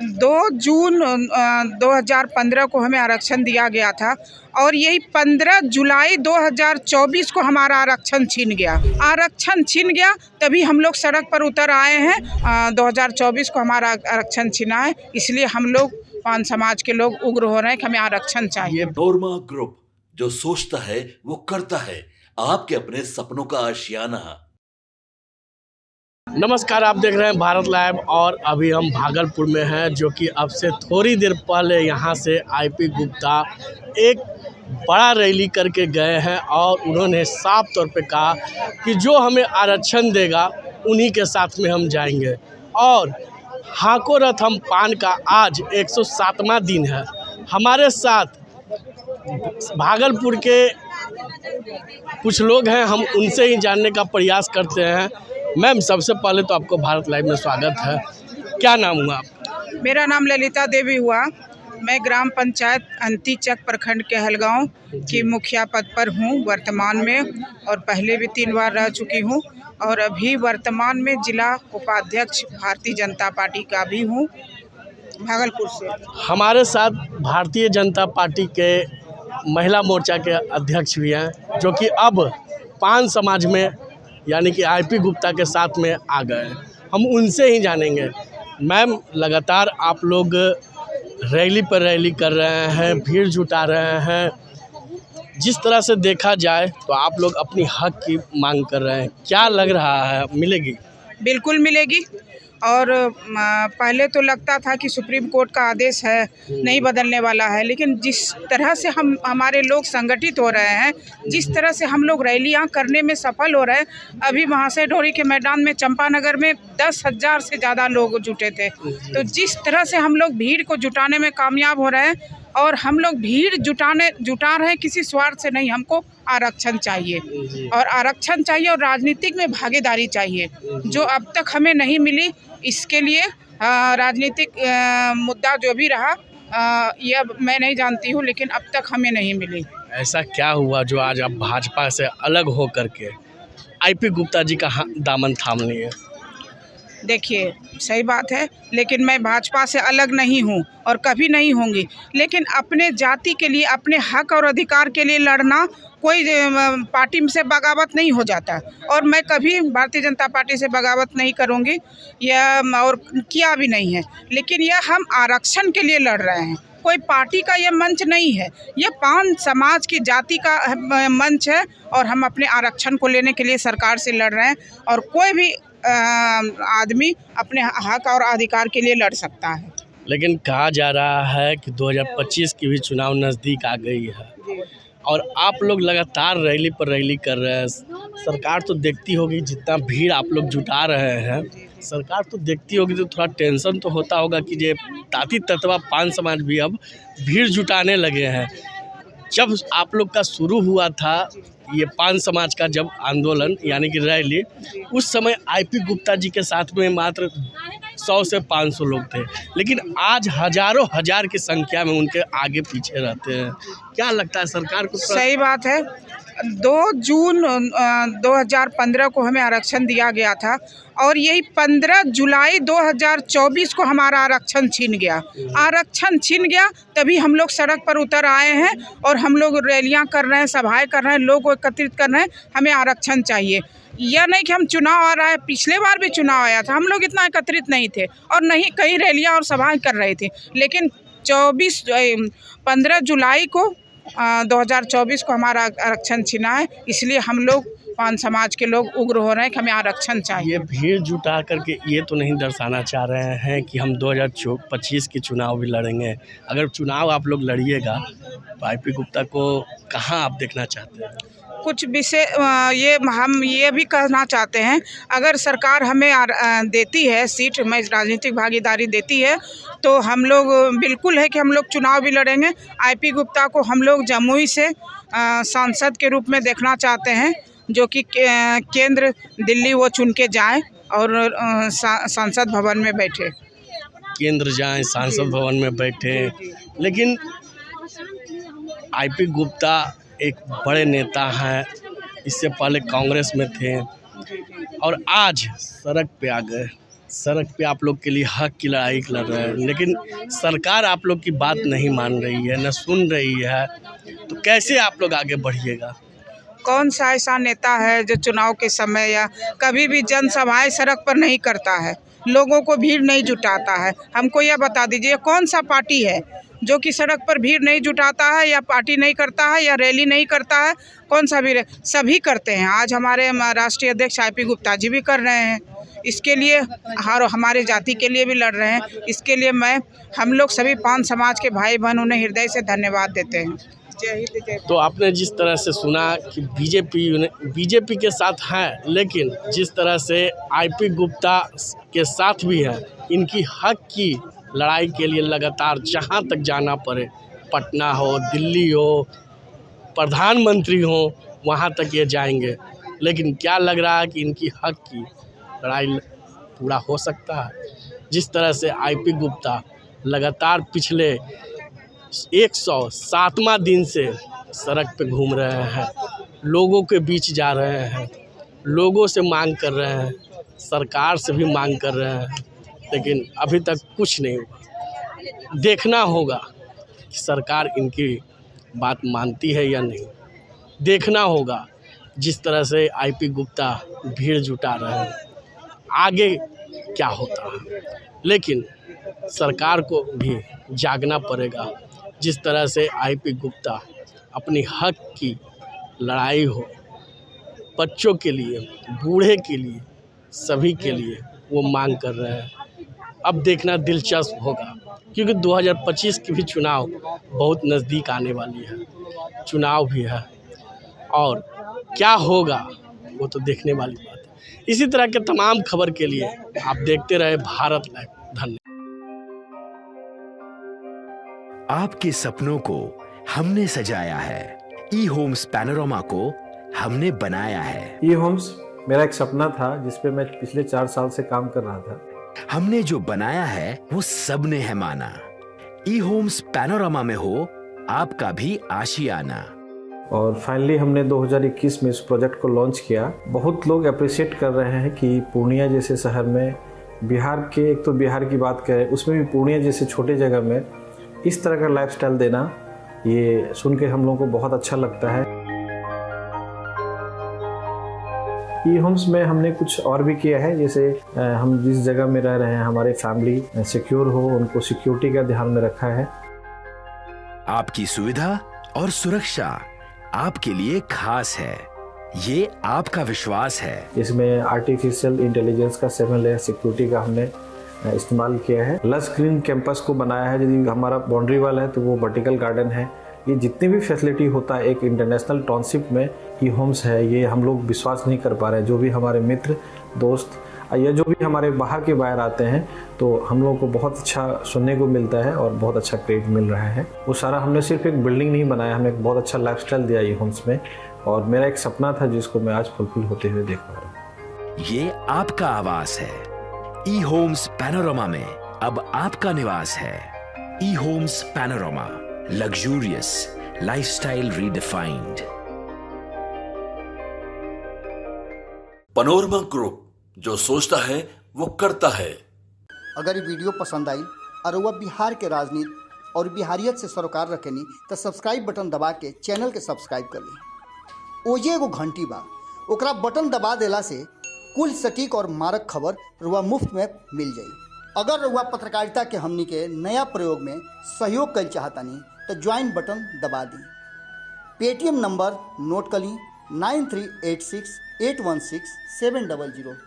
2 जून 2015 को हमें आरक्षण दिया गया था और यही 15 जुलाई 2024 को हमारा आरक्षण छीन गया। तभी हम लोग सड़क पर उतर आए हैं। 2024 को हमारा आरक्षण छीना है, इसलिए हम लोग पान समाज के लोग उग्र हो रहे हैं कि हमें आरक्षण चाहिए। नोरमा ग्रुप, जो सोचता है वो करता है, आपके अपने सपनों का आशियाना। नमस्कार, आप देख रहे हैं भारत लाइव और अभी हम भागलपुर में हैं, जो कि अब से थोड़ी देर पहले यहाँ से आईपी गुप्ता एक बड़ा रैली करके गए हैं और उन्होंने साफ तौर पे कहा कि जो हमें आरक्षण देगा उन्हीं के साथ में हम जाएंगे। और हाको रथ हम पान का आज 107वां दिन है। हमारे साथ भागलपुर के कुछ लोग हैं, हम उनसे ही जानने का प्रयास करते हैं। मैम, सबसे पहले तो आपको भारत लाइव में स्वागत है। क्या नाम हुआ आपका? मेरा नाम ललिता देवी हुआ। मैं ग्राम पंचायत अंतीचक प्रखंड के हलगांव की मुखिया पद पर हूँ वर्तमान में, और पहले भी 3 बार रह चुकी हूँ और अभी वर्तमान में जिला उपाध्यक्ष भारतीय जनता पार्टी का भी हूँ भागलपुर से। हमारे साथ भारतीय जनता पार्टी के महिला मोर्चा के अध्यक्ष भी हैं, जो कि अब पान समाज में यानी कि आईपी गुप्ता के साथ में आ गए हैं। हम उनसे ही जानेंगे। मैम, लगातार आप लोग रैली पर रैली कर रहे हैं, भीड़ जुटा रहे हैं। जिस तरह से देखा जाए तो आप लोग अपनी हक की मांग कर रहे हैं। क्या लग रहा है, मिलेगी? बिल्कुल मिलेगी। और पहले तो लगता था कि सुप्रीम कोर्ट का आदेश है, नहीं बदलने वाला है, लेकिन जिस तरह से हमारे लोग संगठित हो रहे हैं, जिस तरह से हम लोग रैलियां करने में सफल हो रहे हैं, अभी महाशय ढोरी के मैदान में चंपानगर में 10,000 से ज़्यादा लोग जुटे थे। तो जिस तरह से हम लोग भीड़ को जुटाने में कामयाब हो रहे हैं, और हम लोग भीड़ जुटा रहे हैं किसी स्वार्थ से नहीं। हमको आरक्षण चाहिए और आरक्षण चाहिए और राजनीतिक में भागीदारी चाहिए, जो अब तक हमें नहीं मिली। इसके लिए राजनीतिक मुद्दा जो भी रहा, यह मैं नहीं जानती हूँ, लेकिन अब तक हमें नहीं मिली। ऐसा क्या हुआ जो आज आप भाजपा से अलग हो करके आईपी गुप्ता जी का दामन थाम लिए? देखिए, सही बात है, लेकिन मैं भाजपा से अलग नहीं हूँ और कभी नहीं होंगी। लेकिन अपने जाति के लिए, अपने हक और अधिकार के लिए लड़ना कोई पार्टी से बगावत नहीं हो जाता। और मैं कभी भारतीय जनता पार्टी से बगावत नहीं करूँगी, यह और किया भी नहीं है। लेकिन यह हम आरक्षण के लिए लड़ रहे हैं, कोई पार्टी का यह मंच नहीं है। यह पान समाज की जाति का मंच है और हम अपने आरक्षण को लेने के लिए सरकार से लड़ रहे हैं। और कोई भी आदमी अपने हक और अधिकार के लिए लड़ सकता है। लेकिन कहा जा रहा है कि 2025 की भी चुनाव नज़दीक आ गई है और आप लोग लगातार रैली पर रैली कर रहे हैं। सरकार तो देखती होगी जितना भीड़ आप लोग जुटा रहे हैं, सरकार तो देखती होगी, तो थोड़ा टेंशन तो होता होगा कि ये ताती तत्वा पान समाज भी अब भीड़ जुटाने लगे हैं। जब आप लोग का शुरू हुआ था ये पान समाज का जब आंदोलन यानी कि रैली, उस समय आईपी गुप्ता जी के साथ में मात्र 100 से 500 लोग थे, लेकिन आज हजारों हजार की संख्या में उनके आगे पीछे रहते हैं। क्या लगता है सरकार को? सही बात है। 2 जून 2015 को हमें आरक्षण दिया गया था और यही 15 जुलाई 2024 को हमारा आरक्षण छीन गया। तभी हम लोग सड़क पर उतर आए हैं और हम लोग रैलियां कर रहे हैं, सभाएं कर रहे हैं, लोग को एकत्रित कर रहे हैं। हमें आरक्षण चाहिए। यह नहीं कि हम चुनाव आ रहा है, पिछले बार भी चुनाव आया था, हम लोग इतना एकत्रित नहीं थे और नहीं कई रैलियां और सभाएं कर रहे थे। लेकिन 15 जुलाई को 2024 को हमारा आरक्षण छीना है, इसलिए हम लोग पान समाज के लोग उग्र हो रहे हैं कि हमें आरक्षण चाहिए। ये भीड़ जुटा करके ये तो नहीं दर्शाना चाह रहे हैं कि हम 2025 के चुनाव भी लड़ेंगे? अगर चुनाव आप लोग लड़िएगा तो आईपी गुप्ता को कहाँ आप देखना चाहते हैं? कुछ विषय हम ये भी कहना चाहते हैं, अगर सरकार हमें देती है सीट, में राजनीतिक भागीदारी देती है, तो हम लोग बिल्कुल है कि हम लोग चुनाव भी लड़ेंगे। आईपी गुप्ता को हम लोग जमुई से सांसद के रूप में देखना चाहते हैं, जो कि केंद्र दिल्ली वो चुन के जाए और सांसद भवन में बैठे। केंद्र जाएं, सांसद भवन में बैठे। लेकिन आईपी गुप्ता एक बड़े नेता हैं, इससे पहले कांग्रेस में थे और आज सड़क पे आ गए। सड़क पे आप लोग के लिए हक की लड़ाई लड़ रहे हैं, लेकिन सरकार आप लोग की बात नहीं मान रही है, न सुन रही है, तो कैसे आप लोग आगे बढ़िएगा? कौन सा ऐसा नेता है जो चुनाव के समय या कभी भी जनसभाएं सड़क पर नहीं करता है, लोगों को भीड़ नहीं जुटाता है? हमको यह बता दीजिए कौन सा पार्टी है जो कि सड़क पर भीड़ नहीं जुटाता है, या पार्टी नहीं करता है, या रैली नहीं करता है? कौन सा भी सभी करते हैं। आज हमारे राष्ट्रीय अध्यक्ष IP गुप्ता जी भी कर रहे हैं, इसके लिए हमारे जाति के लिए भी लड़ रहे हैं। इसके लिए हम लोग सभी पान समाज के भाई बहन उन्हें हृदय से धन्यवाद देते हैं। जय हिंद जय। तो आपने जिस तरह से सुना कि बीजेपी के साथ हैं, लेकिन जिस तरह से IP गुप्ता के साथ भी हैं, इनकी हक की लड़ाई के लिए लगातार जहां तक जाना पड़े, पटना हो, दिल्ली हो, प्रधानमंत्री हो, वहां तक ये जाएंगे। लेकिन क्या लग रहा है कि इनकी हक की लड़ाई पूरा हो सकता है? जिस तरह से IP गुप्ता लगातार पिछले 107वां दिन से सड़क पे घूम रहे हैं, लोगों के बीच जा रहे हैं, लोगों से मांग कर रहे हैं, सरकार से भी मांग कर रहे हैं, लेकिन अभी तक कुछ नहीं हुआ। देखना होगा कि सरकार इनकी बात मानती है या नहीं। देखना होगा जिस तरह से IP गुप्ता भीड़ जुटा रहे हैं, आगे क्या होता है। लेकिन सरकार को भी जागना पड़ेगा। जिस तरह से IP गुप्ता अपनी हक की लड़ाई हो, बच्चों के लिए, बूढ़े के लिए, सभी के लिए वो मांग कर रहे हैं। अब देखना दिलचस्प होगा, क्योंकि 2025 की भी चुनाव बहुत नज़दीक आने वाली है, चुनाव भी है, और क्या होगा वो तो देखने वाली बात है। इसी तरह के तमाम खबर के लिए आप देखते रहे भारत लाइव। धन्यवाद। आपके सपनों को हमने सजाया है, ई-होम्स पैनोरमा को हमने बनाया है। ई-होम्स मेरा एक सपना था जिस पे मैं पिछले 4 साल से काम कर रहा था। हमने जो बनाया है वो सबने है माना। ई-होम्स पैनोरमा में हो आपका भी आशियाना। और फाइनली हमने 2021 में इस प्रोजेक्ट को लॉन्च किया। बहुत लोग अप्रिशिएट कर रहे हैं कि पूर्णिया जैसे शहर में, बिहार के, एक तो बिहार की बात करें उसमें भी पूर्णिया जैसे छोटे जगह में इस तरह का लाइफस्टाइल देना, ये सुन के हम लोगों को बहुत अच्छा लगता है। ई-होम्स में हमने कुछ और भी किया है, जैसे हम जिस जगह में रह रहे हैं हमारे फैमिली सिक्योर हो, उनको सिक्योरिटी का ध्यान में रखा है। आपकी सुविधा और सुरक्षा आपके लिए खास है, ये आपका विश्वास है। इसमें आर्टिफिशियल इंटेलिजेंस का 7 लेयर सिक्योरिटी का हमने इस्तेमाल किया है। लस ग्रीन कैंपस को बनाया है। यदि हमारा बाउंड्री वाल है तो वो वर्टिकल गार्डन है। ये जितनी भी फैसिलिटी होता है एक इंटरनेशनल टाउनशिप में, ई-होम्स है, ये हम लोग विश्वास नहीं कर पा रहे हैं। जो भी हमारे मित्र, दोस्त या जो भी हमारे बाहर के बाहर आते हैं, तो हम लोगों को बहुत अच्छा सुनने को मिलता है और बहुत अच्छा क्रेडिट मिल रहा है। वो सारा हमने सिर्फ एक बिल्डिंग नहीं बनाया, हमने एक बहुत अच्छा लाइफस्टाइल दिया ई-होम्स में, और मेरा एक सपना था जिसको मैं आज फुलफिल होते हुए देख पा रहा हूँ। ये आपका आवास है। ई-होम्स पैनोरमा में अब आपका निवास है। EHomes Panorama, luxurious lifestyle redefined. Panorama group, जो सोचता है वो करता है। अगर ये वीडियो पसंद आई और वह बिहार के राजनीति और बिहारियत से सरोकार रखेनी तो सब्सक्राइब बटन दबा के चैनल के सब्सक्राइब कर ली। ओजे एगो घंटी बा, ओकरा बटन दबा देला से कुल सटीक और मारक खबर रुआ मुफ्त में मिल जाई। अगर रुआ पत्रकारिता के हमनी के नया प्रयोग में सहयोग कर चाहतानी तो ज्वाइन बटन दबा दी। पेटीएम नंबर नोट कर ली 9386 816 700।